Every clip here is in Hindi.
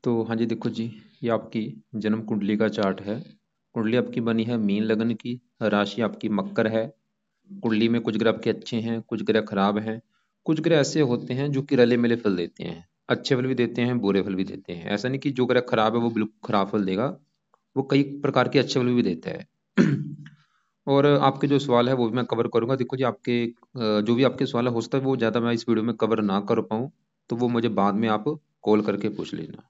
तो हाँ जी, देखो जी, ये आपकी जन्म कुंडली का चार्ट है। कुंडली आपकी बनी है मीन लगन की, राशि आपकी मकर है। कुंडली में कुछ ग्रह आपके अच्छे हैं, कुछ ग्रह खराब हैं। कुछ ग्रह ऐसे होते हैं जो कि रले मिले फल देते हैं, अच्छे फल भी देते हैं, बुरे फल भी देते हैं। ऐसा नहीं कि जो ग्रह खराब है वो बिल्कुल खराब फल देगा, वो कई प्रकार के अच्छे फल भी देता है। और आपके जो सवाल है वो भी मैं कवर करूंगा। देखो जी, आपके जो भी आपके सवाल है, हो सकता है वो ज़्यादा मैं इस वीडियो में कवर ना कर पाऊँ, तो वो मुझे बाद में आप कॉल करके पूछ लेना।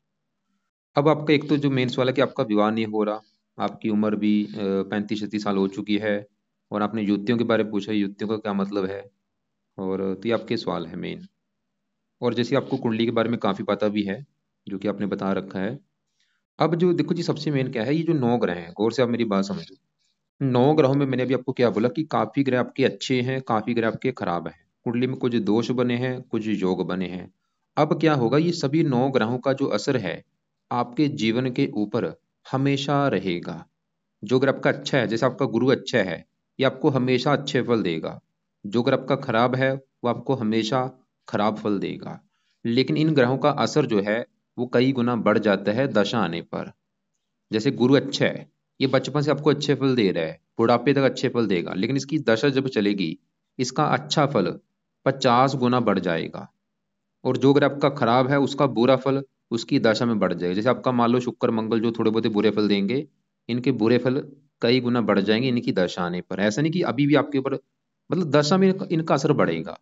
अब आपका एक तो जो मेन सवाल है कि आपका विवाह नहीं हो रहा, आपकी उम्र भी 35-36 साल हो चुकी है, और आपने युतियों के बारे में पूछा, युतियों का क्या मतलब है। और तो ये आपके सवाल है मेन। और जैसे आपको कुंडली के बारे में काफ़ी पता भी है, जो कि आपने बता रखा है। अब जो देखो जी, सबसे मेन क्या है, ये जो 9 ग्रह हैं, गौर से आप मेरी बात समझो। 9 ग्रहों में मैंने अभी आपको क्या बोला कि काफ़ी ग्रह आपके अच्छे हैं, काफ़ी ग्रह आपके खराब हैं। कुंडली में कुछ दोष बने हैं, कुछ योग बने हैं। अब क्या होगा, ये सभी 9 ग्रहों का जो असर है आपके जीवन के ऊपर हमेशा रहेगा। जो ग्रह आपका अच्छा है, जैसे आपका गुरु अच्छा है, ये आपको हमेशा अच्छे फल देगा। जो ग्रह आपका खराब है, वो आपको हमेशा खराब फल देगा। लेकिन इन ग्रहों का असर जो है वो कई गुना बढ़ जाता है दशा आने पर। जैसे गुरु अच्छा है, ये बचपन से आपको अच्छे फल दे रहा है, बुढ़ापे तक अच्छे फल देगा, लेकिन इसकी दशा जब चलेगी, इसका अच्छा फल 50 गुना बढ़ जाएगा। और जो ग्रह आपका खराब है, उसका बुरा फल उसकी दशा में बढ़ जाएगा। जैसे आपका मान लो शुक्र मंगल जो थोड़े बहुत बुरे फल देंगे, इनके बुरे फल कई गुना बढ़ जाएंगे इनकी दशा आने पर। ऐसा नहीं कि अभी भी आपके ऊपर, मतलब दशा में इनका असर बढ़ेगा।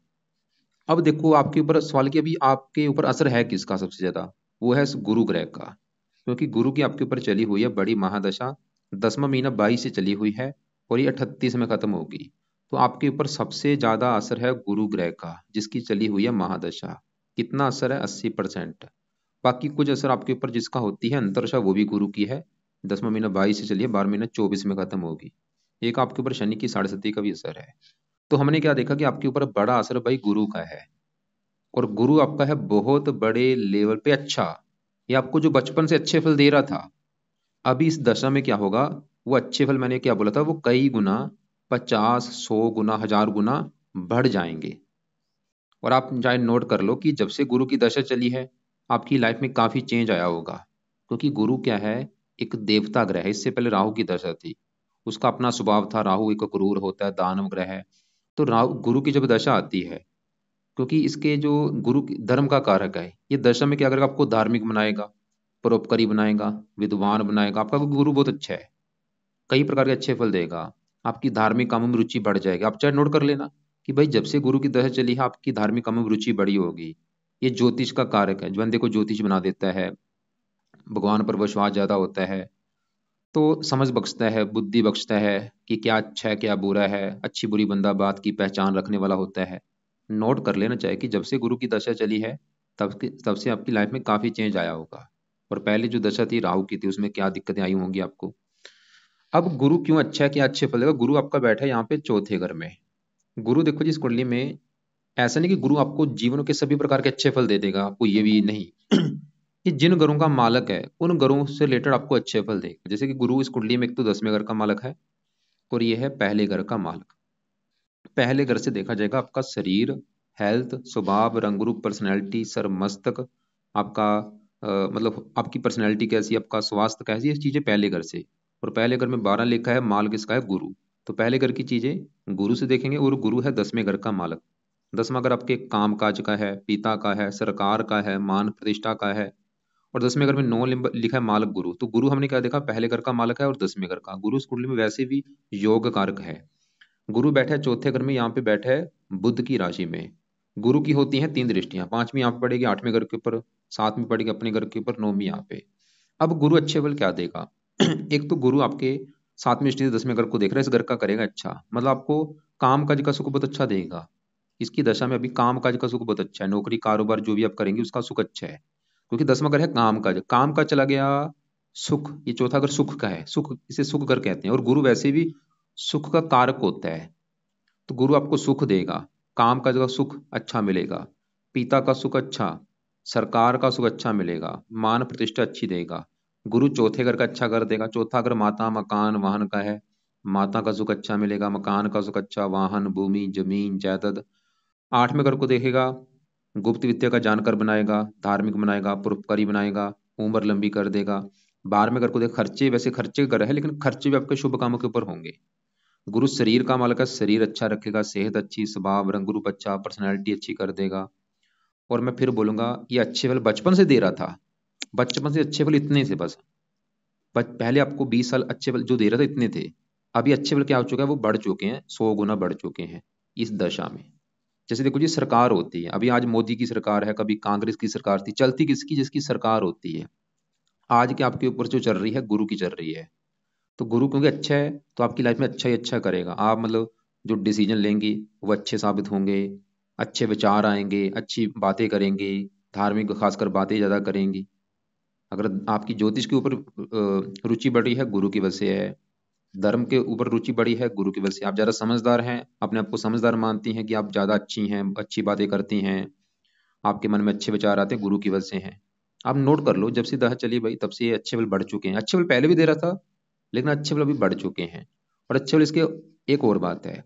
अब देखो आपके ऊपर सवाल कि अभी आपके ऊपर असर है किसका सबसे ज्यादा, वो है गुरु ग्रह का। क्योंकि गुरु की आपके ऊपर चली हुई है बड़ी महादशा, 10वां महीना 22 से चली हुई है, और ये 38 में खत्म होगी। तो आपके ऊपर सबसे ज्यादा असर है गुरु ग्रह का, जिसकी चली हुई है महादशा। कितना असर है? 80%। बाकी कुछ असर आपके ऊपर जिसका होती है अंतरदशा, वो भी गुरु की है। 10वां महीना 22 से चलिए, 12वां महीना 24 में खत्म होगी। एक आपके ऊपर शनि की 7.5 का भी असर है। तो हमने क्या देखा कि आपके ऊपर बड़ा असर भाई गुरु का है। और गुरु आपका है बहुत बड़े लेवल पे अच्छा। ये आपको जो बचपन से अच्छे फल दे रहा था, अभी इस दशा में क्या होगा, वो अच्छे फल मैंने क्या बोला था, वो कई गुना, 50, 100 गुना, 1000 गुना बढ़ जाएंगे। और आप चाहे नोट कर लो कि जब से गुरु की दशा चली है, आपकी लाइफ में काफी चेंज आया होगा। क्योंकि गुरु क्या है, एक देवता ग्रह है। इससे पहले राहु की दशा थी, उसका अपना स्वभाव था। राहु एक क्रूर होता है, दानव ग्रह है। तो राहु गुरु की जब दशा आती है, क्योंकि इसके जो धर्म का कारक है, ये दशा में क्या करेगा, आपको धार्मिक बनाएगा, परोपकारी बनाएगा, विद्वान बनाएगा। आपका गुरु बहुत अच्छा है, कई प्रकार के अच्छे फल देगा। आपकी धार्मिक कामों में रुचि बढ़ जाएगी। आप चाहे नोट कर लेना कि भाई जब से गुरु की दशा चली है, आपकी धार्मिक कामों में रुचि बढ़ी होगी। ये ज्योतिष का कारक है, जो बंदे को ज्योतिष बना देता है, भगवान पर विश्वास ज्यादा होता है। तो समझ बख्शता है, बुद्धि बख्शता है कि क्या अच्छा है क्या बुरा है, अच्छी बुरी बंदा बात की पहचान रखने वाला होता है। नोट कर लेना चाहिए कि जब से गुरु की दशा चली है, तब से आपकी लाइफ में काफी चेंज आया होगा। और पहले जो दशा थी राहु की थी, उसमें क्या दिक्कतें आई होंगी आपको। अब गुरु क्यों अच्छा है, क्या अच्छे फल देगा। गुरु आपका बैठा है यहाँ पे चौथे घर में। गुरु देखो जी, इस कुंडली में ऐसा नहीं कि गुरु आपको जीवन के सभी प्रकार के अच्छे फल दे देगा, आपको ये भी नहीं। कि जिन घरों का मालक है, उन घरों से रिलेटेड आपको अच्छे फल देगा। जैसे कि गुरु इस कुंडली में एक तो 10वें घर का मालक है, और ये है पहले घर का मालक। पहले घर से देखा जाएगा आपका शरीर, हेल्थ, स्वभाव, रंग रूप, पर्सनैलिटी, सर मस्तक, आपका मतलब आपकी पर्सनैलिटी कैसी, आपका स्वास्थ्य कैसी, ये चीजें पहले घर से। और पहले घर में 12 लिखा है, माल किसका है, गुरु। तो पहले घर की चीजें गुरु से देखेंगे, और गुरु है 10वें घर का मालक। 10वां घर आपके काम काज का है, पिता का है, सरकार का है, मान प्रतिष्ठा का है। और 10वें घर में 9 लिखा है मालक गुरु। तो गुरु हमने क्या देखा, पहले घर का मालक है और 10वें घर का। गुरु इस कुंडली में वैसे भी योग कारक है। गुरु बैठा है चौथे घर में, यहाँ पे बैठा है बुध की राशि में। गुरु की होती हैं 3 दृष्टियां, 5वीं यहाँ पे पड़ेगी 8वें घर के ऊपर, 7वीं पड़ेगी अपने घर के ऊपर, 9वीं यहाँ पे। अब गुरु अच्छे फल क्या देगा। एक तो गुरु आपके 7वीं दृष्टि से 10वें घर को देख रहा है, इस घर का करेगा अच्छा, मतलब आपको काम काज का सुख बहुत अच्छा देगा। इसकी दशा में अभी काम काज का सुख बहुत अच्छा है, नौकरी कारोबार जो भी आप करेंगे उसका सुख अच्छा है। क्योंकि 10वां घर है काम काज, काम का चला गया सुख। ये चौथा घर सुख का है, सुख इसे सुख घर कहते हैं। और गुरु वैसे भी सुख का कारक होता है। तो गुरु आपको सुख देगा, काम का जगह सुख अच्छा मिलेगा, पिता का सुख अच्छा, सरकार का सुख अच्छा मिलेगा, मान प्रतिष्ठा अच्छी देगा। गुरु चौथे घर का अच्छा कर देगा। चौथा घर माता मकान वाहन का है, माता का सुख अच्छा मिलेगा, मकान का सुख अच्छा, वाहन भूमि जमीन जायदाद। 8वें घर को देखेगा, गुप्त विद्या का जानकार बनाएगा, धार्मिक बनाएगा, परोपकारी बनाएगा, उम्र लंबी कर देगा। 12वें घर को देख, खर्चे, वैसे खर्चे का घर है लेकिन खर्चे भी आपके शुभ कामों के ऊपर होंगे। गुरु शरीर का मालक है, शरीर अच्छा रखेगा, सेहत अच्छी, स्वभाव रंग रूप अच्छा, पर्सनैलिटी अच्छी कर देगा। और मैं फिर बोलूंगा ये अच्छे फल बचपन से दे रहा था, बचपन से अच्छे फल इतने से बस, पहले आपको 20 साल अच्छे फल जो दे रहा था इतने थे, अभी अच्छे फल क्या हो चुका है, वो बढ़ चुके हैं, 100 गुना बढ़ चुके हैं इस दशा में। जैसे देखो जी, सरकार होती है, अभी आज मोदी की सरकार है, कभी कांग्रेस की सरकार थी, चलती किसकी, जिसकी सरकार होती है। आज के आपके ऊपर जो चल रही है गुरु की चल रही है। तो गुरु क्योंकि अच्छा है तो आपकी लाइफ में अच्छा ही अच्छा करेगा। आप मतलब जो डिसीजन लेंगे वो अच्छे साबित होंगे, अच्छे विचार आएंगे, अच्छी बातें करेंगे, धार्मिक खासकर बातें ज़्यादा करेंगी। अगर आपकी ज्योतिष के ऊपर रुचि बढ़ी है, गुरु की वजह से है। धर्म के ऊपर रुचि बढ़ी है, गुरु की वजह से। आप ज़्यादा समझदार हैं, अपने आप को समझदार मानती हैं कि आप ज़्यादा अच्छी हैं, अच्छी बातें करती हैं, आपके मन में अच्छे विचार आते हैं, गुरु की वजह से हैं। आप नोट कर लो, जब से दहा चली भाई तब से ये अच्छे बल बढ़ चुके हैं। अच्छे बल पहले भी दे रहा था लेकिन अच्छे फल अभी बढ़ चुके हैं। और अच्छे फल इसके, एक और बात है,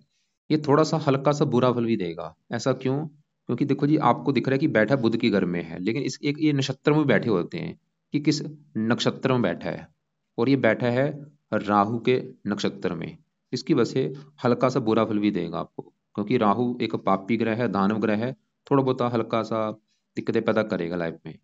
ये थोड़ा सा हल्का सा बुरा फल भी देगा। ऐसा क्यों? क्योंकि देखो जी, आपको दिख रहा है कि बैठा बुध के घर में है, लेकिन इस एक ये नक्षत्र में बैठे होते हैं कि किस नक्षत्र में बैठा है, और ये बैठा है राहु के नक्षत्र में। इसकी वजह से हल्का सा बुरा फल भी देगा आपको, क्योंकि राहु एक पापी ग्रह है, दानव ग्रह है, थोड़ा बहुत हल्का सा दिक्कतें पैदा करेगा लाइफ में।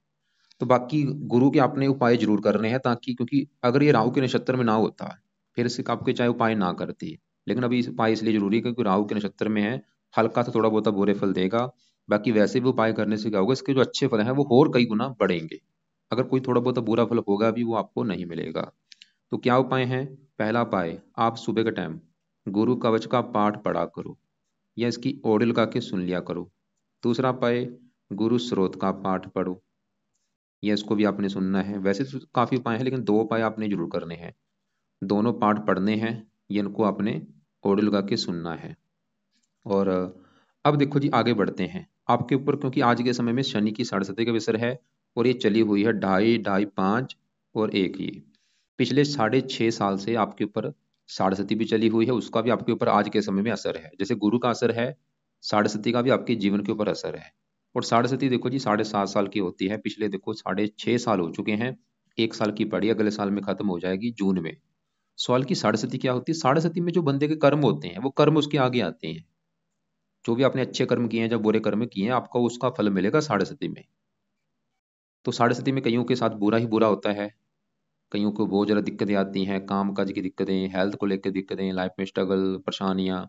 तो बाकी गुरु के आपने उपाय जरूर करने हैं, ताकि, क्योंकि अगर ये राहु के नक्षत्र में ना होता फिर से आपके चाहे उपाय ना करती, लेकिन अभी इस उपाय इसलिए जरूरी है क्योंकि राहु के नक्षत्र में है, हल्का सा थोड़ा बहुत बुरे फल देगा। बाकी वैसे भी उपाय करने से क्या होगा, इसके जो अच्छे फल हैं वो और कई गुना बढ़ेंगे। अगर कोई थोड़ा बहुत बुरा फल होगा भी, वो आपको नहीं मिलेगा। तो क्या उपाय है? पहला उपाय, आप सुबह के टाइम गुरु कवच का पाठ पढ़ा करो, या इसकी ऑडियो लगा के सुन लिया करो। दूसरा उपाय, गुरु स्रोत का पाठ पढ़ो, या इसको भी आपने सुनना है। वैसे तो काफी उपाय हैं लेकिन दो उपाय आपने जरूर करने हैं, दोनों पाठ पढ़ने हैं, ये इनको आपने ऑडियो लगा के सुनना है। और अब देखो जी, आगे बढ़ते हैं आपके ऊपर, क्योंकि आज के समय में शनि की साढ़े का विसर है, और ये चली हुई है 2.5, 2.5, 5 और 1 ही। पिछले 6.5 साल से आपके ऊपर साढ़े भी चली हुई है, उसका भी आपके ऊपर आज के समय में असर है। जैसे गुरु का असर है, साढ़े का भी आपके जीवन के ऊपर असर है। और साढ़े देखो जी 7.5 साल की होती है, पिछले देखो 6.5 साल हो चुके हैं, 1 साल की पड़ी, अगले साल में खत्म हो जाएगी जून में। सवाल की साढ़े क्या होती है? साढ़े में जो बंदे के कर्म होते हैं वो कर्म उसके आगे आते हैं। जो भी आपने अच्छे कर्म किए हैं, जब बुरे कर्म किए हैं, आपको उसका फल मिलेगा साढ़े में। तो साढ़े में कईयों के साथ बुरा ही बुरा होता है, कईयों को बहुत ज़्यादा दिक्कतें आती हैं, काम काज की दिक्कतें, हेल्थ को लेकर दिक्कतें, लाइफ में स्ट्रगल, परेशानियाँ।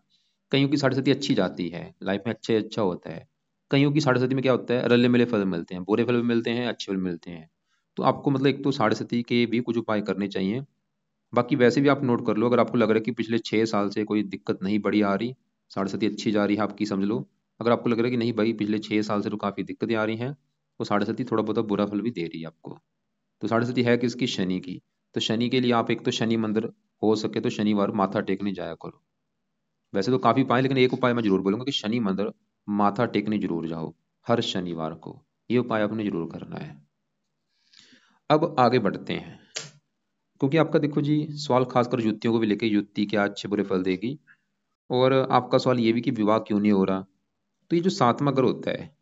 कईयों की साढ़े अच्छी जाती है, लाइफ में अच्छे अच्छा होता है। कईयों की साढ़े में क्या होता है, रले मिले फल मिलते हैं, बुरे फल भी मिलते हैं, अच्छे फल मिलते हैं। तो आपको मतलब एक तो साढ़े के भी कुछ उपाय करने चाहिए। बाकी वैसे भी आप नोट कर लो, अगर आपको लग रहा है कि पिछले 6 साल से कोई दिक्कत नहीं बड़ी आ रही, साढ़े अच्छी जा रही है आपकी, समझ लो। अगर आपको लग रहा है कि नहीं भाई पिछले 6 साल से तो काफ़ी दिक्कतें आ रही हैं, तो साढ़े थोड़ा बहुत बुरा फल भी दे रही है आपको। तो साढ़े है किसकी? शनि की। तो शनि के लिए आप एक तो शनि मंदिर, हो सके तो शनिवार माथा टेकने जाया करो। वैसे तो काफ़ी उपाय, लेकिन एक उपाय मैं जरूर बोलूंगा कि शनि मंदिर माथा टेकने जरूर जाओ हर शनिवार को, ये उपाय आपने जरूर करना है। अब आगे बढ़ते हैं, क्योंकि आपका देखो जी सवाल खासकर युतियों को भी लेके, युति क्या अच्छे बुरे फल देगी। और आपका सवाल ये भी कि विवाह क्यों नहीं हो रहा। तो ये जो सातवां घर होता है,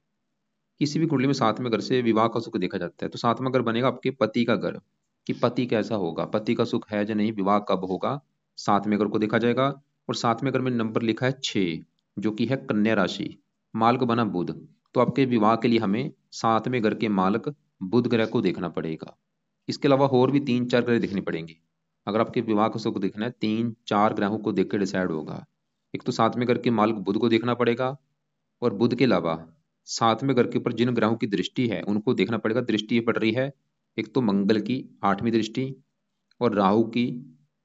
किसी भी कुंडली में सातवें घर से विवाह का सुख देखा जाता है। तो सातवां घर बनेगा आपके पति का घर, कि पति कैसा होगा, पति का सुख है या नहीं, विवाह कब होगा, सातवें घर को देखा जाएगा। और सातवें घर में नंबर लिखा है 6, जो कि है कन्या राशि, मालक बना बुध। तो आपके विवाह के लिए हमें सातवें घर के मालक बुध ग्रह को देखना पड़ेगा। इसके अलावा और भी 3-4 ग्रह देखने पड़ेंगे। अगर आपके विवाह का सुख देखना है, 3-4 ग्रहों को देख के डिसाइड होगा। एक तो सातवें घर के मालक बुध को देखना पड़ेगा, और बुध के अलावा सातवें घर के ऊपर जिन ग्रहों की दृष्टि है उनको देखना पड़ेगा। दृष्टि पड़ रही है, एक तो मंगल की 8वीं दृष्टि, और राहु की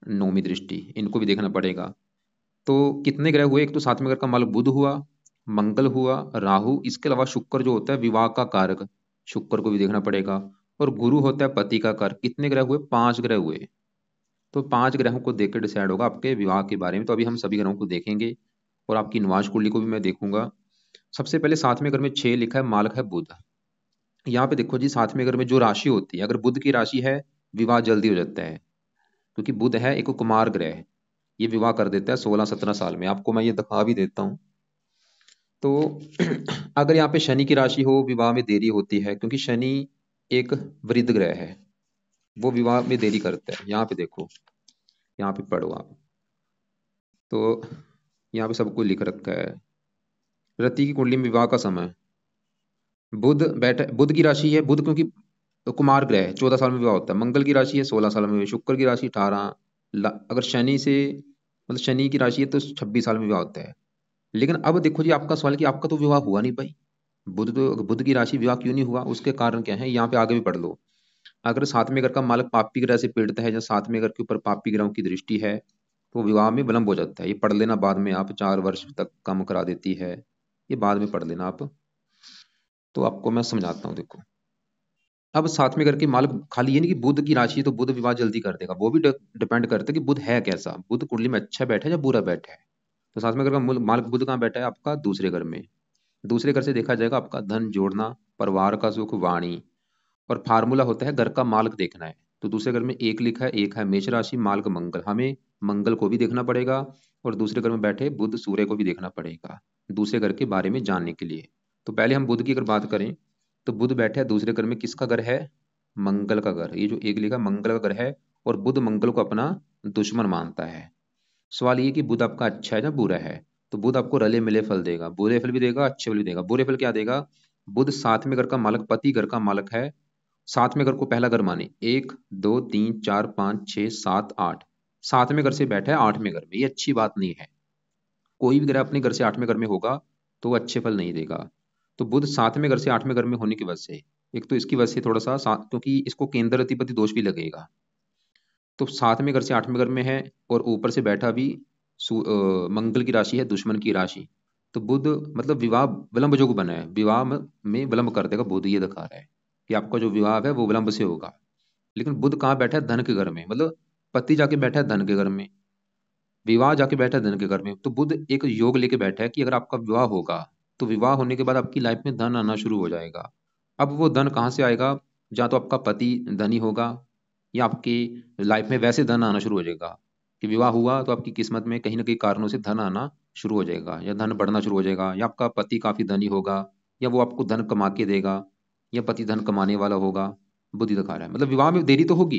9वीं दृष्टि, इनको भी देखना पड़ेगा। तो कितने ग्रह हुए? एक तो सातवें घर का मालक बुध हुआ, मंगल हुआ, राहु, इसके अलावा शुक्र जो होता है विवाह का कारक, शुक्र को भी देखना पड़ेगा। और गुरु होता है पति का कारक। कितने ग्रह हुए? 5 ग्रह हुए। तो 5 ग्रहों को देख कर डिसाइड होगा आपके विवाह के बारे में। तो अभी हम सभी ग्रहों को देखेंगे, और आपकी निवास कुंडली को भी मैं देखूंगा। सबसे पहले सातवें घर में 6 लिखा है, मालक है बुध। यहाँ पे देखो जी, सातवें घर में जो राशि होती है, अगर बुध की राशि है, विवाह जल्दी हो जाता है, क्योंकि बुध है एक कुमार ग्रह है, ये विवाह कर देता है 16-17 साल में। आपको मैं ये दिखा भी देता हूँ। तो अगर यहाँ पे शनि की राशि हो, विवाह में देरी होती है, क्योंकि शनि एक वृद्ध ग्रह है, वो विवाह में देरी करता है। यहाँ पे देखो, यहाँ पे पढ़ो आप, तो यहाँ पे सब कुछ लिख रखा है। रति की कुंडली में विवाह का समय, बुध बैठा, बुध की राशि है, बुध क्योंकि कुमार ग्रह है, 14 साल में विवाह होता है। मंगल की राशि है, 16 साल में। शुक्र की राशि 18, अगर शनि से, मतलब शनि की राशि है तो 26 साल में विवाह होता है। लेकिन अब देखो जी, आपका सवाल कि आपका तो विवाह हुआ नहीं भाई, बुध की राशि विवाह क्यों नहीं हुआ, उसके कारण क्या है, यहाँ पे आगे भी पढ़ लो। अगर सातवें घर का मालक पापी ग्रह से पीड़ित है, या सातवें घर के ऊपर पापी ग्रहों की दृष्टि है, तो विवाह में विलंब हो जाता है। ये पढ़ लेना बाद में आप, 4 वर्ष तक कम करा देती है, ये बाद में पढ़ लेना आप। तो आपको मैं समझाता हूँ, देखो। अब सातवें घर के मालक, खाली ये नहीं कि बुध की राशि है तो बुध विवाह जल्दी कर देगा, वो भी डिपेंड करता है कि बुध है कैसा, बुध कुंडली में अच्छा बैठा है या बुरा बैठा है। तो सातवें घर का मालक बुध कहाँ बैठा है, आपका दूसरे घर में। दूसरे घर से देखा जाएगा आपका धन जोड़ना, परिवार का सुख, वाणी। और फार्मूला होता है घर का मालक देखना है। तो दूसरे घर में एक लिखा है, एक है मेष राशि, मालक मंगल, हमें मंगल को भी देखना पड़ेगा, और दूसरे घर में बैठे बुध सूर्य को भी देखना पड़ेगा, दूसरे घर के बारे में जानने के लिए। तो पहले हम बुध की अगर बात करें, तो बुध बैठे है दूसरे घर में, किसका घर है, मंगल का घर। ये जो एक लिखा मंगल का घर है, और बुध मंगल को अपना दुश्मन मानता है। सवाल ये कि बुध आपका अच्छा है या बुरा है। तो बुध आपको रले मिले फल देगा, बुरे फल भी देगा, अच्छे फल भी देगा। बुरे फल क्या देगा, बुध सातवें घर का मालक, पति घर का मालक है। सातवें घर को पहला घर माने, 1 2 3 4 5 6 7 8, सातवें घर से बैठा है आठवें घर में, ये अच्छी बात नहीं है। कोई भी ग्रह अपने घर से आठवें घर में होगा तो वो अच्छे फल नहीं देगा। तो बुध सातवें घर से आठवें घर में होने की वजह से, एक तो इसकी वजह से थोड़ा सा क्योंकि इसको केंद्र अधिपति दोष भी लगेगा, तो सातवें घर से आठवें घर में है, और ऊपर से बैठा भी मंगल की राशि है, दुश्मन की राशि। तो बुध मतलब विवाह विलंब योग बना है, विवाह में विलंब कर देगा बुध, ये दिखा रहा है कि आपका जो विवाह है वो विलंब से होगा। लेकिन बुध कहाँ बैठा है, धन के घर में, मतलब पति जाके बैठा है धन के घर में, विवाह जाके बैठा है धन के घर में। तो बुध एक योग लेके बैठा है कि अगर आपका विवाह होगा, तो विवाह होने के बाद आपकी लाइफ में धन आना शुरू हो जाएगा। अब वो धन कहाँ से आएगा, या तो आपका पति धनी होगा, या आपकी लाइफ में वैसे धन आना शुरू हो जाएगा। कि विवाह हुआ तो आपकी किस्मत में कहीं ना कहीं कारणों से धन आना शुरू हो जाएगा, या धन बढ़ना शुरू हो जाएगा, या आपका पति काफी धनी होगा, या वो आपको धन कमा के देगा, या पति धन कमाने वाला होगा। बुद्धि दिखा रहा है, मतलब विवाह में देरी तो होगी,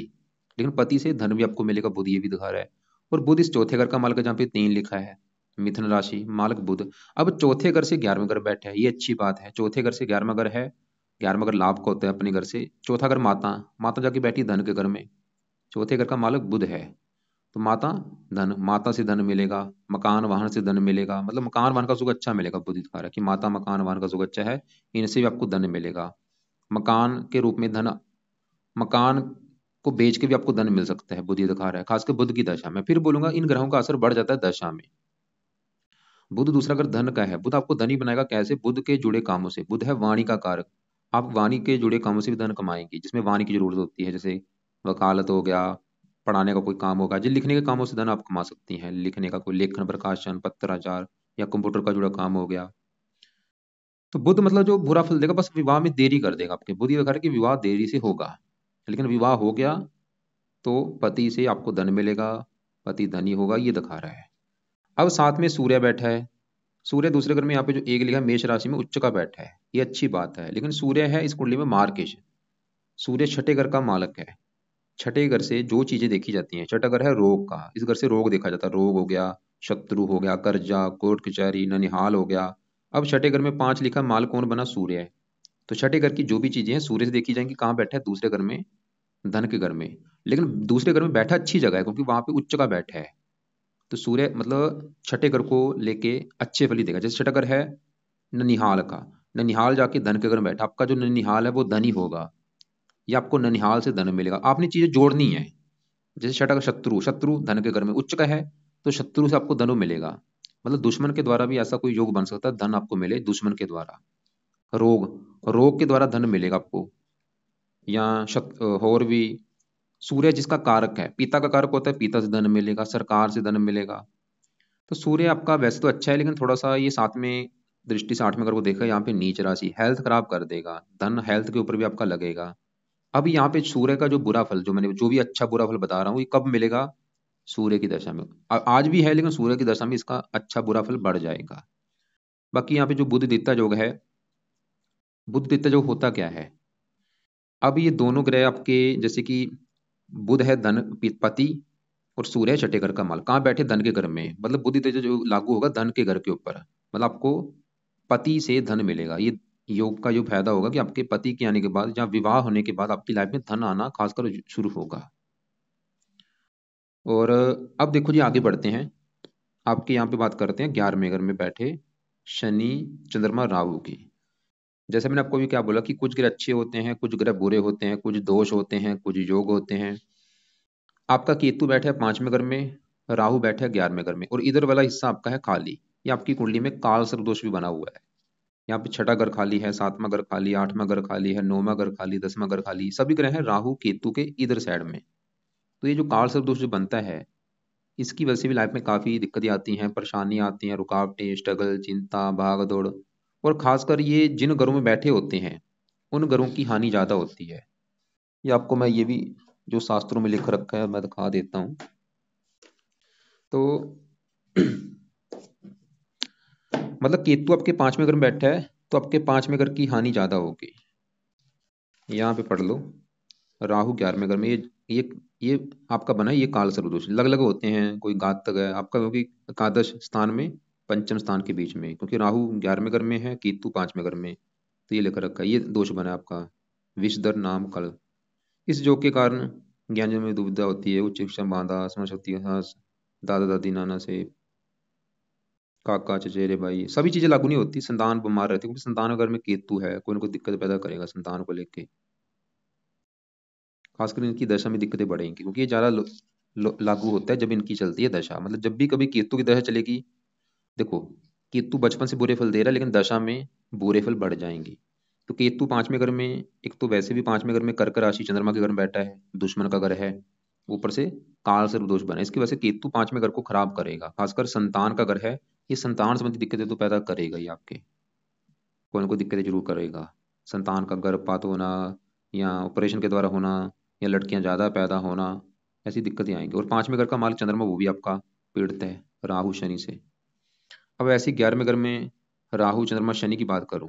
लेकिन पति से धन भी आपको मिलेगा, बुद्धि ये भी दिखा रहा है। और बुध इस चौथे घर का मालक है, जहाँ पे 3 लिखा है, मिथुन राशि, मालक बुध। अब चौथे घर से 11वें घर बैठे है, ये अच्छी बात है। चौथे घर से 11वां घर है, 11वां घर लाभ का होता है अपने घर से। चौथा घर माता, माता जाके बैठी धन के घर में, चौथे घर का मालक बुध है। तो माता धन, माता से धन मिलेगा, मकान वाहन से धन मिलेगा, मतलब मकान वाहन का सुख अच्छा मिलेगा। बुध दिखा रहा है कि माता मकान वाहन का सुख अच्छा है, इनसे भी आपको धन मिलेगा। मकान के रूप में धन, मकान को बेच के भी आपको धन मिल सकता है, बुध ये दिखा रहा है, खासकर बुध की दशा में। फिर बोलूंगा इन ग्रहों का असर बढ़ जाता है दशा में। बुध दूसरा अगर धन का है, बुध आपको धनी बनाएगा कैसे, बुध के जुड़े कामों से। बुध है वाणी का कारक, आप वाणी के जुड़े कामों से भी धन कमाएंगे, जिसमें वाणी की जरूरत होती है, जैसे वकालत हो गया, पढ़ाने का कोई काम होगा, जो लिखने के कामों से धन आप कमा सकती हैं। लिखने का कोई लेखन, प्रकाशन, पत्राचार, या कंप्यूटर का जुड़ा काम हो गया। तो बुध मतलब जो बुरा फल देगा, बस विवाह में देरी कर देगा आपके। बुध ये दिखा रहा है कि विवाह देरी से होगा, लेकिन विवाह हो गया तो पति से आपको धन मिलेगा, पति धनी होगा, ये दिखा रहा है। अब साथ में सूर्य बैठा है, सूर्य दूसरे घर में, यहाँ पे जो एक लिखा है मेष राशि में उच्च का बैठा है, ये अच्छी बात है। लेकिन सूर्य है इस कुंडली में मार्केश, सूर्य छठे घर का मालक है। छठे घर से जो चीजें देखी जाती हैं, छठा घर है रोग का, इस घर से रोग देखा जाता है, रोग हो गया, शत्रु हो गया, कर्जा, कोर्ट कचहरी, ननिहाल हो गया। अब छठे घर में 5 लिखा, माल कौन बना, सूर्य है। तो छठे घर की जो भी चीजें हैं सूर्य से देखी जाएंगी, कहाँ बैठा है, दूसरे घर में, धन के घर में। लेकिन दूसरे घर में बैठा अच्छी जगह है, क्योंकि वहां पे उच्च का बैठा है। तो सूर्य मतलब छठे घर को लेके अच्छे फल ही देगा। जैसे छठा घर है ननिहाल का, ननिहाल जाके धन के घर में बैठा, आपका जो ननिहाल है वो धनी होगा, या आपको ननिहाल से धन मिलेगा। आपने चीजें जोड़नी है। जैसे छठा का शत्रु, शत्रु धन के घर में उच्च का है, तो शत्रु से आपको धन मिलेगा, मतलब दुश्मन के द्वारा भी ऐसा कोई योग बन सकता है, धन आपको मिले दुश्मन के द्वारा। रोग, रोग के द्वारा धन मिलेगा आपको, या और भी। सूर्य जिसका कारक है, पिता का कारक होता है, पिता से धन मिलेगा, सरकार से धन मिलेगा। तो सूर्य आपका वैसे तो अच्छा है, लेकिन थोड़ा सा ये साथ में दृष्टि से आठवें घर को देखा, यहाँ पे नीच राशि, हेल्थ खराब कर देगा, धन हेल्थ के ऊपर भी आपका लगेगा। अब यहाँ पे सूर्य का जो बुरा फल, जो मैंने जो भी अच्छा बुरा फल बता रहा हूँ, ये कब मिलेगा, सूर्य की दशा में। आज भी है, लेकिन सूर्य की दशा में इसका अच्छा बुरा फल बढ़ जाएगा। बाकी यहाँ पे जो बुध दित्ता योग है, बुध दित्ता योग होता क्या है, अब ये दोनों ग्रह आपके, जैसे कि बुध है धन पति और सूर्य है छठे घर का माल, कहाँ बैठे? धन के घर में, मतलब बुद्धि तेज जो लागू होगा धन के घर के ऊपर, मतलब आपको पति से धन मिलेगा। ये योग का जो फायदा होगा कि आपके पति के आने के बाद या विवाह होने के बाद आपकी लाइफ में धन आना खासकर शुरू होगा। और अब देखो जी आगे बढ़ते हैं, आपके यहाँ पे बात करते हैं 11वें घर में बैठे शनि चंद्रमा राहु की। जैसे मैंने आपको भी क्या बोला कि कुछ ग्रह अच्छे होते हैं, कुछ ग्रह बुरे होते हैं, कुछ दोष होते हैं, कुछ योग होते हैं। आपका केतु बैठा है 5वें घर में, राहु बैठा है 11वें घर में, और इधर वाला हिस्सा आपका है खाली। ये आपकी कुंडली में काल सर्प दोष भी बना हुआ है। यहाँ पे छठा घर खाली है, 7वां घर खाली, 8वां घर खाली है, 9वां घर खाली, 10वां घर खाली, सभी ग्रह हैं राहु केतु के इधर साइड में। तो ये जो काल सर्प दोष जो बनता है, इसकी वजह से भी लाइफ में काफी दिक्कतें आती हैं, परेशानियां आती हैं, रुकावटें, स्ट्रगल, चिंता, भाग दौड़। और खासकर ये जिन घरों में बैठे होते हैं उन घरों की हानि ज्यादा होती है। ये आपको मैं ये भी जो शास्त्रों में लिख रखा है मैं दिखा देता हूँ। तो मतलब केतु आपके 5वें घर में बैठा है तो आपके 5वें घर की हानि ज्यादा होगी। यहाँ पे पढ़ लो, राहु 11वें घर में, ये आपका बना है, ये काल सर्वदोष अलग अलग होते हैं, कोई घातक है आपका, क्योंकि एकादश स्थान में पंचम स्थान के बीच में, क्योंकि राहु 11वें घर में है, केतु 5वें घर में। तो ये लिख रखा है, ये दोष बना है आपका, विषधर नाम कल। इस योग के कारण ज्ञानियों में दुविधा होती है, उच्च शिक्षा बाधा, स्मरण शक्ति ह्रास, दादा दादी नाना से काका चचेरे भाई, सभी चीजें लागू नहीं होती। संतान बीमार रहती है, क्योंकि संतान अगर में केतु है कोई ना कोई दिक्कत पैदा करेगा संतान को लेके। खासकर इनकी दशा में दिक्कतें बढ़ेंगी, क्योंकि ये ज्यादा लागू होता है जब इनकी चलती है दशा। मतलब जब भी कभी केतु की दशा चलेगी, देखो केतु बचपन से बुरे फल दे रहा है लेकिन दशा में बुरे फल बढ़ जाएंगे। तो केतु 5वें घर में, एक तो वैसे भी 5वें घर में कर्क राशि चंद्रमा के घर में बैठा है, दुश्मन का घर है, ऊपर से काल सर्प दोष बना है, इसकी वजह से केतु 5वें घर को खराब करेगा। खासकर संतान का घर है, ये संतान संबंधी दिक्कतें तो पैदा करेगा ही आपके, कोई ना कोई दिक्कतें जरूर करेगा। संतान का गर्भपात होना, या ऑपरेशन के द्वारा होना, या लड़कियां ज्यादा पैदा होना, ऐसी दिक्कतें आएंगी। और 5वें घर का मालिक चंद्रमा वो भी आपका पीड़ित है राहु शनि से। अब ऐसे 11वें घर में राहु चंद्रमा शनि की बात करूं,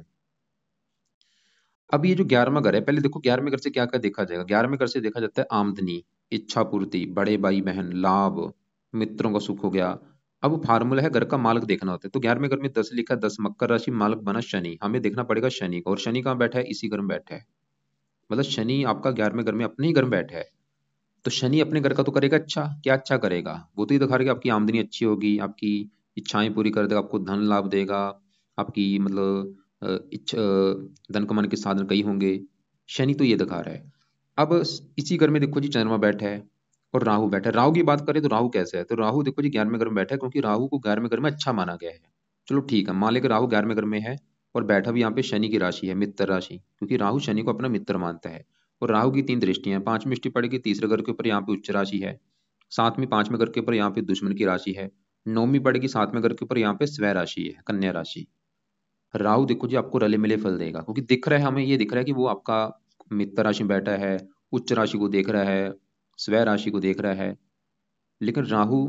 अब ये जो 11वां घर है, पहले देखो 11वें घर से क्या क्या देखा जाएगा। 11वें घर से देखा जाता है आमदनी, इच्छा पूर्ति, बड़े भाई बहन, लाभ, मित्रों का सुख हो गया। अब फार्मूला है घर का मालक देखना होता है। तो 11वें घर में 10 लिखा, 10 मकर राशि, मालक बना शनि, हमें देखना पड़ेगा शनि को। और शनि कहाँ बैठा है? इसी घर में बैठा है। मतलब शनि आपका 11वें घर में अपने ही घर में बैठा है। तो शनि अपने घर का तो करेगा अच्छा, क्या अच्छा करेगा? वो तो ये दिखा रहा है कि आपकी आमदनी अच्छी होगी, आपकी इच्छाएं पूरी कर देगा, आपको धन लाभ देगा, आपकी मतलब इच्छा धन कमाने के साधन कई होंगे। शनि तो ये दिखा रहा है। अब इसी घर में देखो जी चंद्रमा बैठा है और राहु बैठा है। राहु की बात करें तो राहु कैसे है? तो राहु देखो जी 11वें घर में बैठा है, क्योंकि राहु को 11वें घर में अच्छा माना गया है। चलो ठीक है, मान लेकर राहु 11वें घर में है और बैठा भी यहाँ पे शनि की राशि है, मित्र राशि, क्योंकि राहु शनि को अपना मित्र मानता है। और राहु की 3 दृष्टियां हैं, 5वीं दृष्टि पड़ेगी तीसरे घर के ऊपर, यहाँ पे उच्च राशि है। 7वीं 5वें घर के ऊपर यहाँ पे दुश्मन की राशि है। 9वीं पड़ेगी 7वें घर के ऊपर, यहाँ पे स्वय राशि है, कन्या राशि। राहु देखो जी आपको रले मिले फल देगा, क्योंकि दिख रहा है हमें, ये दिख रहा है कि वो आपका मित्र राशि में बैठा है, उच्च राशि को देख रहा है, स्वय राशि को देख रहा है। लेकिन राहु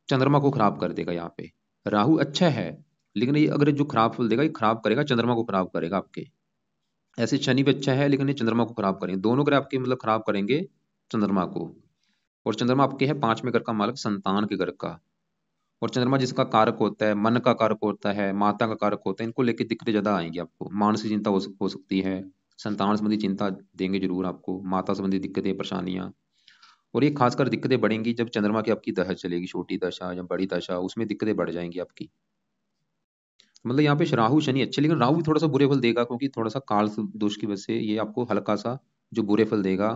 चंद्रमा को खराब कर देगा यहाँ पे। राहु अच्छा है, लेकिन ये अगर जो खराब फल देगा, ये खराब करेगा, चंद्रमा को खराब करेगा आपके। ऐसे शनि भी अच्छा है लेकिन ये चंद्रमा को खराब करेंगे, दोनों ग्रह आपके मतलब खराब करेंगे चंद्रमा को। और चंद्रमा आपके है 5वें घर का मालक, संतान के घर का। और चंद्रमा जिसका कारक होता है, मन का कारक होता है, माता का कारक होता है, इनको लेके दिक्कतें ज्यादा आएंगी आपको। मानसिक चिंता हो सकती है, संतान संबंधी चिंता देंगे जरूर आपको, माता संबंधी दिक्कतें परेशानियां। और ये खासकर दिक्कतें बढ़ेंगी जब चंद्रमा की आपकी दशा चलेगी, छोटी दशा या बड़ी दशा, उसमें दिक्कतें बढ़ जाएंगी आपकी। मतलब यहाँ पे राहु शनि अच्छे, लेकिन राहु भी थोड़ा सा बुरे फल देगा, क्योंकि थोड़ा सा काल दोष की वजह से ये आपको हल्का सा जो बुरे फल देगा।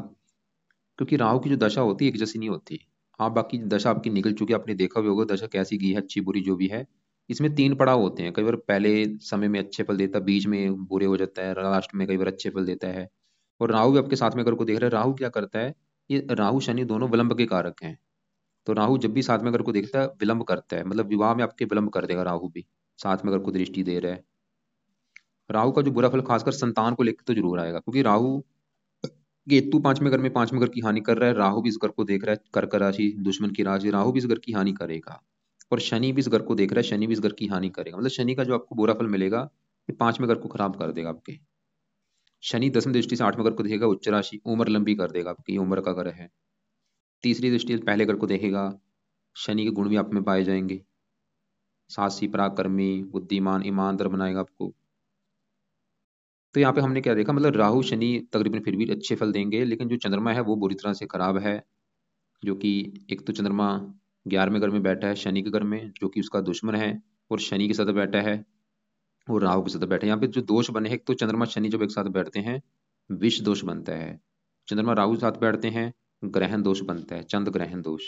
क्योंकि राहु की जो दशा होती है एक जैसी नहीं होती। हाँ बाकी दशा आपकी निकल चुकी है, आपने देखा भी होगा दशा कैसी गई है, अच्छी बुरी जो भी है। इसमें 3 पड़ाव होते हैं, कई बार पहले समय में अच्छे फल देता है, बीच में बुरे हो जाता है, लास्ट में कई बार अच्छे फल देता है। और राहु भी आपके साथ में अगर को देख रहे हैं, राहु क्या करता है, ये राहु शनि दोनों विलंब के कारक हैं। तो राहु जब भी साथ में अगर को देखता है विलंब करता है, मतलब विवाह में आपके विलंब कर देगा राहु भी, साथ में अगर को दृष्टि दे रहा है। राहु का जो बुरा फल खासकर संतान को लेकर तो जरूर आएगा, क्योंकि राहु केतु 5वें घर में 5वें घर की हानि कर रहा है, राहु भी इस घर को देख रहा है, कर्क राशि दुश्मन की राशि, राहु भी इस घर की हानि करेगा। और शनि भी इस घर को देख रहा है, शनि भी इस घर की हानि करेगा। मतलब शनि का जो आपको बुरा फल मिलेगा, ये 5वें घर को खराब कर देगा आपके। शनि दसवीं दृष्टि से आठवें घर को देखेगा, उच्च राशि, उम्र लंबी कर देगा, आपकी उम्र का घर है। तीसरी दृष्टि पहले घर को देखेगा, शनि के गुण भी आप में पाए जाएंगे, साहसी, पराक्रमी, बुद्धिमान, ईमानदार बनाएगा आपको। तो यहाँ पे हमने क्या देखा, मतलब राहु शनि तकरीबन फिर भी अच्छे फल देंगे, लेकिन जो चंद्रमा है वो बुरी तरह से खराब है। जो कि एक तो चंद्रमा 11वें घर में बैठा है शनि के घर में, जो कि उसका दुश्मन है, और शनि के साथ बैठा है, और राहु के साथ बैठा है। यहाँ पे जो दोष बने हैं, एक तो चंद्रमा शनि जब एक साथ बैठते हैं विष दोष बनता है, चंद्रमा राहु के साथ बैठते हैं ग्रहण दोष बनता है, चंद्र ग्रहण दोष।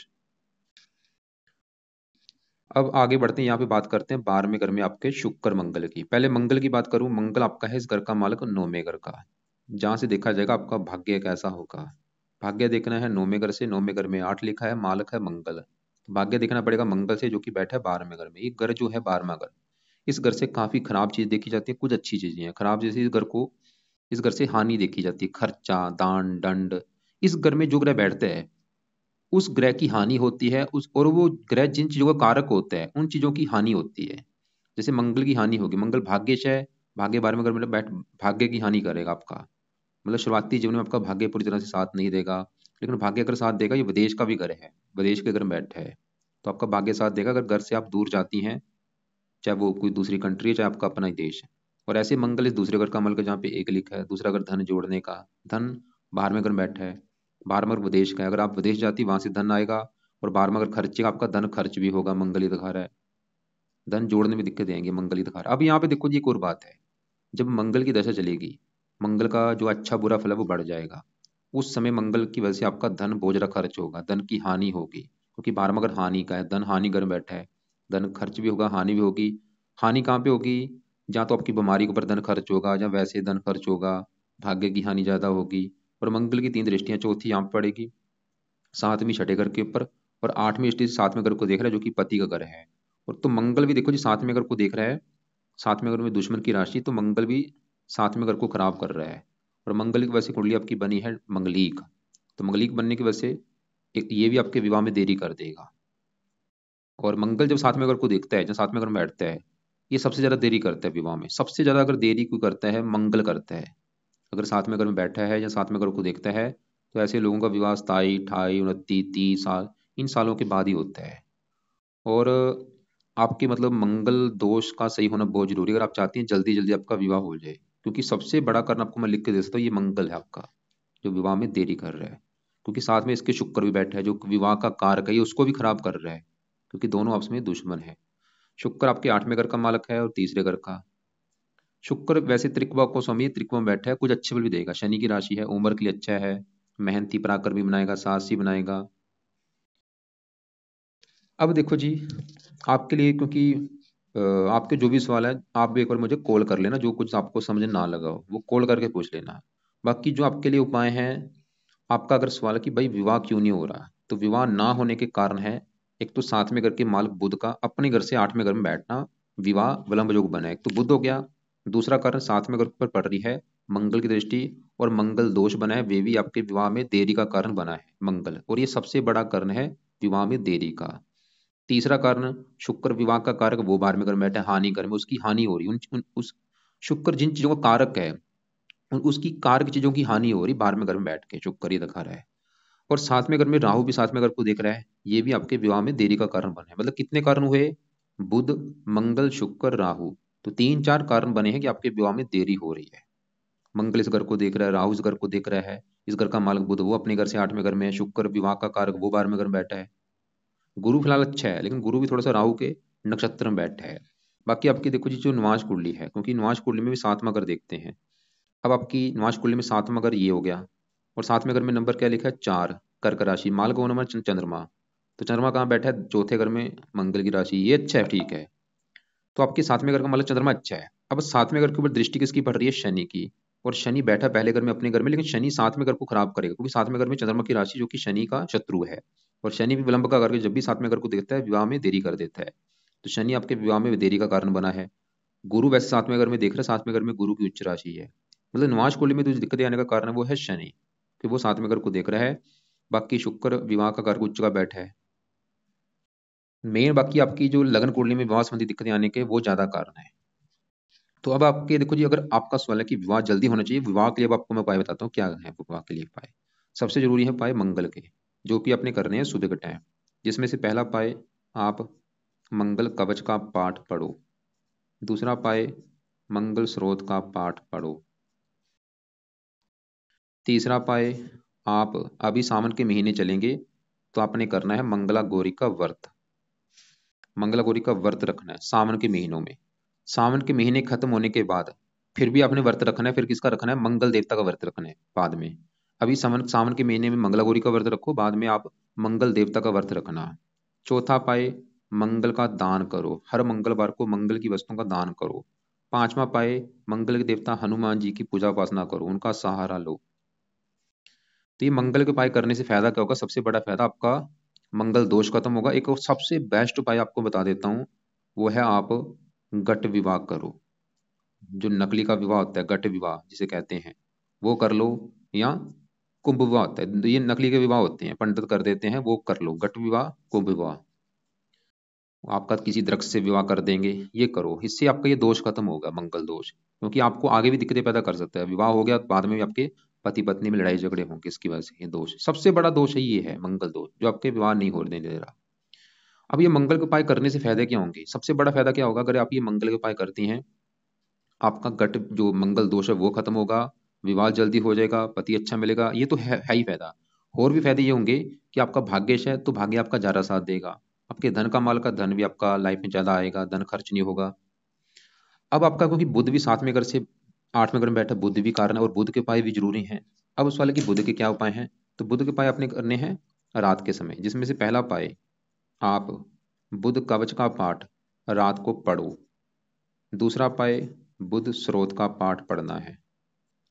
अब आगे बढ़ते हैं, यहाँ पे बात करते हैं 12वें घर में आपके शुक्र मंगल की। पहले मंगल की बात करूं, मंगल आपका है इस घर का मालक 9वें घर का, जहां से देखा जाएगा आपका भाग्य कैसा होगा। भाग्य देखना है 9वें घर से, 9वें घर में 8 लिखा है, मालक है मंगल। भाग्य देखना पड़ेगा मंगल से, जो कि बैठा है 12वें घर में। ये घर जो है 12वां घर, इस घर से काफी खराब चीज देखी जाती है, कुछ अच्छी चीजें हैं खराब, जैसे इस घर से हानि देखी जाती है, खर्चा, दान, दंड। इस घर में जो ग्रह बैठते हैं उस ग्रह की हानि होती है, उस और वो ग्रह जिन चीजों का कारक होते हैं उन चीजों की हानि होती है। जैसे मंगल की हानि होगी, मंगल भाग्यश है, भाग्य 12वें घर में मतलब बैठ भाग्य की हानि करेगा आपका, मतलब शुरुआती जीवन में आपका भाग्य पूरी तरह से साथ नहीं देगा। लेकिन भाग्य अगर साथ देगा, ये विदेश का भी घर है, विदेश के घर में बैठा है, तो आपका भाग्य साथ देगा अगर घर से आप दूर जाती हैं, चाहे वो कोई दूसरी कंट्री है चाहे आपका अपना ही देश है। और ऐसे मंगल इस दूसरे घर का मल का, जहाँ पे एक लिखा है, दूसरा घर धन जोड़ने का, धन 12वें घर में बैठा है, 12वां घर विदेश का है, अगर आप विदेश जाती वहां से धन आएगा, और 12वां घर खर्चे का आपका धन खर्च भी होगा, मंगल ही दिखा रहा है, धन जोड़ने में दिक्कत आएंगी, मंगल ही दिखा रहा है। अब यहाँ पे देखो जी एक और बात है, जब मंगल की दशा चलेगी, मंगल का जो अच्छा बुरा फल है वो बढ़ जाएगा, उस समय मंगल की वजह से आपका धन बोझ खर्च होगा, धन की हानि होगी, क्योंकि 12वां घर हानि का है, धन हानि घर में बैठा है, धन खर्च भी होगा, हानि भी होगी। हानि कहाँ पे होगी, जहाँ तो आपकी बीमारी के ऊपर धन खर्च होगा, जहाँ वैसे धन खर्च होगा, भाग्य की हानि ज्यादा होगी। और मंगल की 3 दृष्टियां, चौथी यहाँ पे पड़ेगी 7वीं छठे घर के ऊपर, और 8वीं दृष्टि 7वें घर को देख रहा है, जो कि पति का घर है। और तो मंगल भी देखो जी 7वें घर को देख रहा है, 7वें घर में दुश्मन की राशि, तो मंगल भी 7वें घर को खराब कर रहा है। और मंगल की वजह से कुंडली आपकी बनी है मंगलीक, तो मंगलीक बनने की वजह से एक ये भी आपके विवाह में देरी कर देगा। और मंगल जब 7वें घर को देखता है, जब 7वें घर में बैठता है, ये सबसे ज्यादा देरी करता है विवाह में, सबसे ज्यादा अगर देरी कोई करता है मंगल करता है। अगर 7वें घर में बैठा है या 7वें घर को देखता है, तो ऐसे लोगों का विवाह 27, 28, 29, 30 साल, इन सालों के बाद ही होता है। और आपके मतलब मंगल दोष का सही होना बहुत जरूरी है, अगर आप चाहती हैं जल्दी जल्दी आपका विवाह हो जाए, क्योंकि सबसे बड़ा कारण आपको मैं लिख के दे सकता हूँ, ये मंगल है आपका, जो विवाह में देरी कर रहा है। क्योंकि साथ में इसके शुक्र भी बैठा है, जो विवाह का कारक है, ये उसको भी खराब कर रहा है, क्योंकि दोनों आपस में दुश्मन है। शुक्र आपके 8वें घर का मालक है और तीसरे घर का। शुक्र वैसे त्रिकोण को स्वामी त्रिकोण में बैठा है, कुछ अच्छे फल भी देगा, शनि की राशि है, उम्र के लिए अच्छा है, मेहनती पराक्रमी बनाएगा, साहसी बनाएगा। अब देखो जी आपके लिए, क्योंकि अ, आपके जो भी सवाल है आप भी एक बार मुझे कॉल कर लेना, जो कुछ आपको समझ ना लगा हो वो कॉल करके पूछ लेना। बाकी जो आपके लिए उपाय हैं, आपका अगर सवाल है कि भाई विवाह क्यों नहीं हो रहा, तो विवाह ना होने के कारण है, एक तो 7वें घर के मालिक बुध का अपने घर से 8वें घर में बैठना, विवाह विलंब योग बना है, एक तो बुध हो गया। दूसरा कारण 7वें घर पर पड़ रही है मंगल की दृष्टि, और मंगल दोष बना है, वे भी आपके विवाह में देरी का कारण बना है मंगल, और ये सबसे बड़ा कारण है विवाह में देरी का। तीसरा कारण शुक्र विवाह का कारक, वो 12वें घर में बैठा है हानि घर में, उसकी हानि हो रही है, उस शुक्र जिन चीजों का कारक है उसकी कारक चीजों की हानि हो रही 12वें घर में बैठ के, शुक्र ये दिखा रहा है। और 7वें घर में राहु भी 7वें घर को देख रहा है, ये भी आपके विवाह में देरी का कारण बने, मतलब कितने कारण हुए, बुध, मंगल, शुक्र, राहु, तो 3 4 कारण बने हैं कि आपके विवाह में देरी हो रही है। मंगल इस घर को देख रहा है, राहु इस घर को देख रहा है, इस घर का मालिक बुध वो अपने घर से 8वें घर में है, शुक्र विवाह का कारक वो 12वें घर में बैठा है। गुरु फिलहाल अच्छा है, लेकिन गुरु भी थोड़ा सा राहु के नक्षत्र में बैठा है। बाकी आपकी देखो जी जो निवास कुंडली है, क्योंकि निवास कुंडली में भी 7वां घर देखते हैं। अब आपकी निवास कुंडली में 7वां घर ये हो गया, और 7वें घर में नंबर क्या लिखा है 4, कर्क राशि, माल का नंबर चंद्रमा, तो चंद्रमा कहाँ बैठा है, चौथे घर में मंगल की राशि, ये अच्छा है ठीक है। तो आपके 7वें घर का मतलब चंद्रमा अच्छा है। अब 7वें घर के ऊपर दृष्टि किसकी पड़ रही है, शनि की, और शनि बैठा पहले घर में अपने घर में, लेकिन शनि 7वें घर को खराब करेगा, क्योंकि 7वें घर में चंद्रमा की राशि जो कि शनि का शत्रु है। और शनि भी विलंब का करके जब भी 7वें घर को देखता है विवाह में देरी कर देता है, तो शनि आपके विवाह में देरी का कारण बना है। गुरु वैसे 7वें घर में देख रहा है, 7वें घर में गुरु की उच्च राशि है, मतलब निवास कुंडली में जो दिक्कतें आने का कारण है वो है शनि, कि वो 7वें घर को देख रहा है। बाकी शुक्र विवाह का कारक उच्च का बैठा है मेन, बाकी आपकी जो लगन कुंडली में विवाह संबंधी दिक्कतें आने के वो ज्यादा कारण है। तो अब आपके देखो जी, अगर आपका सवाल है कि विवाह जल्दी होना चाहिए, विवाह के लिए अब आपको मैं उपाय बताता हूँ क्या है विवाह के लिए उपाय। सबसे जरूरी है उपाय मंगल के, जो कि आपने करने हैं सुबह के टाइम। जिसमें से पहला उपाय, आप मंगल कवच का पाठ पढ़ो। दूसरा उपाय, मंगल स्रोत का पाठ पढ़ो। तीसरा उपाय, आप अभी सावन के महीने चलेंगे तो आपने करना है मंगला गौरी का व्रत। मंगला गौरी का व्रत रखना है सावन के महीनों में। सावन के महीने खत्म होने के बाद फिर भी आपने व्रत रखना है। फिर किसका रखना है? मंगल देवता का व्रत रखना है बाद में। अभी सावन सावन के महीने में मंगला गौरी का व्रत रखो, बाद में आप मंगल देवता का व्रत रखना। चौथा पाए, मंगल का दान करो। हर मंगलवार को मंगल की वस्तुओं का दान करो। पांचवा पाए, मंगल के देवता हनुमान जी की पूजा उपासना करो, उनका सहारा लो। तो ये मंगल के उपाय करने से फायदा क्या होगा? सबसे बड़ा फायदा आपका मंगल दोष खत्म होगा। एक और सबसे बेस्ट उपाय आपको बता देता हूँ, वो है आप गट विवाह करो। जो नकली का विवाह होता है, गट विवाह जिसे कहते हैं, वो कर लो। या कुंभ विवाह होता है, ये नकली के विवाह होते हैं, पंडित कर देते हैं, वो कर लो। गट विवाह, कुंभ विवाह, आपका किसी दरख्त से विवाह कर देंगे, ये करो। इससे आपका ये दोष खत्म होगा, मंगल दोष। क्योंकि आपको आगे भी दिक्कतें पैदा कर सकता है। विवाह हो गया तो बाद में भी आपके पति पत्नी में लड़ाई झगड़े होंगे इसकी वजह से। ये दोष, सबसे बड़ा दोष है ये है मंगल दोष, जो आपके विवाह नहीं होने दे रहा। अब ये मंगल के उपाय करने से फायदे क्या होंगे? सबसे बड़ा फायदा क्या होगा? अगर आप ये मंगल के उपाय करती हैं, आपका गट जो मंगल दोष है वो खत्म होगा, विवाह जल्दी हो जाएगा, पति अच्छा मिलेगा, ये तो है ही फायदा। और भी फायदे ये होंगे कि आपका भाग्यश है तो भाग्य आपका ज्यादा साथ देगा। आपके धन का माल का धन भी आपका लाइफ में ज्यादा आएगा, धन खर्च नहीं होगा। अब आपका, क्योंकि बुध भी 7वें घर से 8वें घर में बैठा, बुध भी कारण है और बुध के उपाय भी जरूरी हैं। अब उस वाले की बुध के क्या उपाय हैं? तो बुध के उपाय अपने करने हैं रात के समय। जिसमें से पहला उपाय, आप बुध कवच का पाठ रात को पढ़ो। दूसरा उपाय, बुध स्रोत का पाठ पढ़ना है।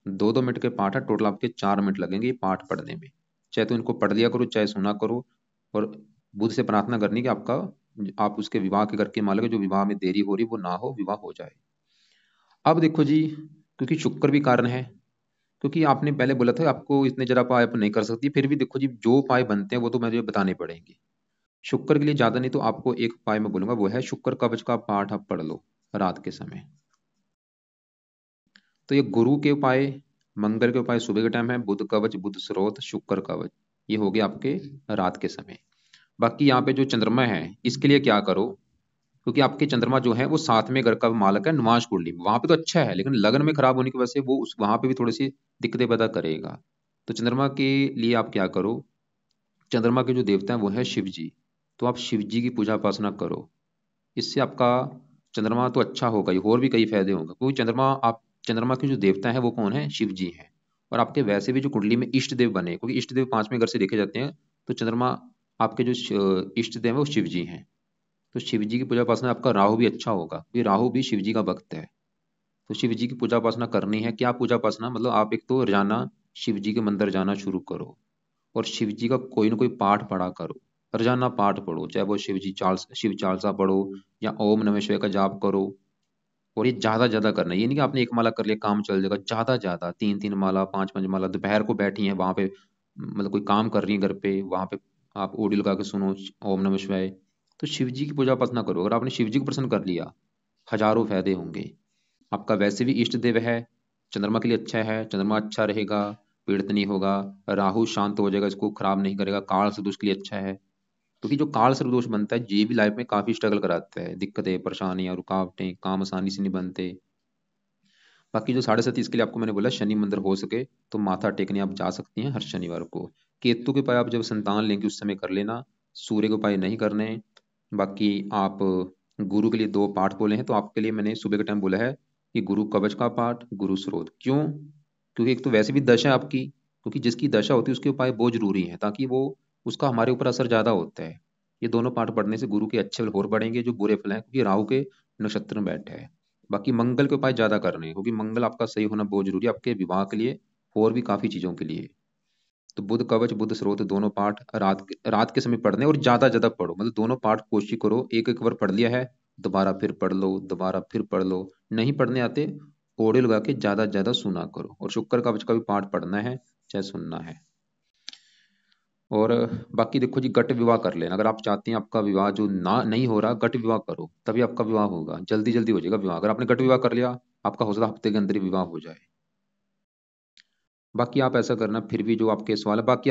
2-2 मिनट के पाठ है, टोटल आपके 4 मिनट लगेंगे ये पाठ पढ़ने में। चाहे तो इनको पढ़ लिया करो, चाहे सुना करो। और बुध से प्रार्थना करनी कि आपका, आप उसके विवाह के करके मालिक, जो विवाह में देरी हो रही वो ना हो, विवाह हो जाए। अब देखो जी, क्योंकि शुक्र भी कारण है, क्योंकि आपने पहले बोला था आपको इतने जरा उपाय आप नहीं कर सकती, फिर भी देखो जी जो उपाय बनते हैं वो तो मुझे बताने पड़ेंगे। शुक्र के लिए ज्यादा नहीं तो आपको एक उपाय मैं बोलूंगा, वो है शुक्र कवच का पाठ आप पढ़ लो रात के समय। तो ये गुरु के उपाय, मंगल के उपाय सुबह के टाइम है, बुध कवच, बुध स्रोत, शुक्र कवच, ये हो गया आपके रात के समय। बाकी यहाँ पे जो चंद्रमा है, इसके लिए क्या करो? क्योंकि आपके चंद्रमा जो है वो 7वें घर का मालक है, नुमाश कुंडली में। वहां पे तो अच्छा है, लेकिन लगन में खराब होने की वजह से वो उस वहां पे भी थोड़ी सी दिक्कतें पैदा करेगा। तो चंद्रमा के लिए आप क्या करो? चंद्रमा के जो देवता हैं वो है शिव जी। तो आप शिव जी की पूजा उपासना करो। इससे आपका चंद्रमा तो अच्छा होगा ही, और भी कई फायदे होंगे। क्योंकि चंद्रमा के जो देवता है वो कौन है? शिव जी हैं। और आपके वैसे भी जो कुंडली में इष्ट देव बने, क्योंकि इष्ट देव 5वें घर से देखे जाते हैं, तो चंद्रमा आपके जो इष्ट देव है वो शिव जी हैं। तो शिव जी की पूजा उपासना, आपका राहु भी अच्छा होगा, क्योंकि राहु भी शिव जी का भक्त है। तो शिव जी की पूजा उपासना करनी है। क्या पूजा उपासना? मतलब आप एक तो रोजाना शिव जी के मंदिर जाना शुरू करो, और शिव जी का कोई ना कोई पाठ पढ़ा करो। रोजाना पाठ पढ़ो, चाहे वो शिव चालसा पढ़ो, या ओम नमः शिवाय का जाप करो। और ये ज्यादा करना है, ये नहीं कि आपने एक माला कर लिया काम चल जाएगा। ज्यादा 3-3 माला, 5-5 माला, दोपहर को बैठी हैं वहां पे, मतलब कोई काम कर रही है घर पे, वहां पे आप ऑडियो लगा के सुनो ओम नमः शिवाय। तो शिव जी की पूजा उपासना करो। अगर आपने शिव जी को प्रसन्न कर लिया, हजारों फायदे होंगे। आपका वैसे भी इष्ट देव है, चंद्रमा के लिए अच्छा है, चंद्रमा अच्छा रहेगा, पीड़ित नहीं होगा। राहु शांत हो जाएगा, इसको खराब नहीं करेगा। काल सदोष के लिए अच्छा है, क्योंकि जो काल सर्पदोष बनता है ये भी लाइफ में काफी स्ट्रगल कराता है, दिक्कतें, परेशानियां, रुकावटें, काम आसानी से नहीं बनते। बाकी जो 7.5 इसके लिए आपको मैंने बोला, शनि मंदिर हो सके तो माथा टेकने आप जा सकती हैं हर शनिवार को। केतु के उपाय आप जब संतान लेंगे उस समय कर लेना, सूर्य के उपाय नहीं करने। बाकी आप गुरु के लिए 2 पाठ बोले हैं, तो आपके लिए मैंने सुबह के टाइम बोला है कि गुरु कवच का पाठ, गुरु स्रोत। क्यों? क्योंकि एक तो वैसे भी दशा है आपकी, क्योंकि जिसकी दशा होती है उसके उपाय बहुत जरूरी है, ताकि वो उसका हमारे ऊपर असर ज्यादा होता है। ये दोनों पाठ पढ़ने से गुरु के अच्छे फल और बढ़ेंगे, जो बुरे फल हैं क्योंकि राहु के नक्षत्र में बैठे हैं। बाकी मंगल के उपाय ज्यादा करने हैं, क्योंकि मंगल आपका सही होना बहुत जरूरी है आपके विवाह के लिए, और भी काफी चीजों के लिए। तो बुध कवच, बुध स्रोत, दोनों पाठ रात के समय पढ़ने, और ज्यादा पढ़ो। मतलब दोनों पाठ कोशिश करो, एक एक बार पढ़ लिया है, दोबारा फिर पढ़ लो, दोबारा फिर पढ़ लो। नहीं पढ़ने आते, ऑडियो लगा के ज्यादा सुना करो। और शुक्र कवच का भी पाठ पढ़ना है, चाहे सुनना है। और बाकी देखो जी, गट विवाह कर लेना। अगर आप चाहते हैं आपका विवाह जो ना नहीं हो रहा, गट विवाह करो, तभी आपका विवाह होगा, जल्दी जल्दी हो जाएगा विवाह। अगर आपने गट विवाह कर लिया, आपका हो सकता है हफ्ते के अंदर ही विवाह हो जाए। बाकी आप ऐसा करना, फिर भी जो आपके सवाल है, बाकी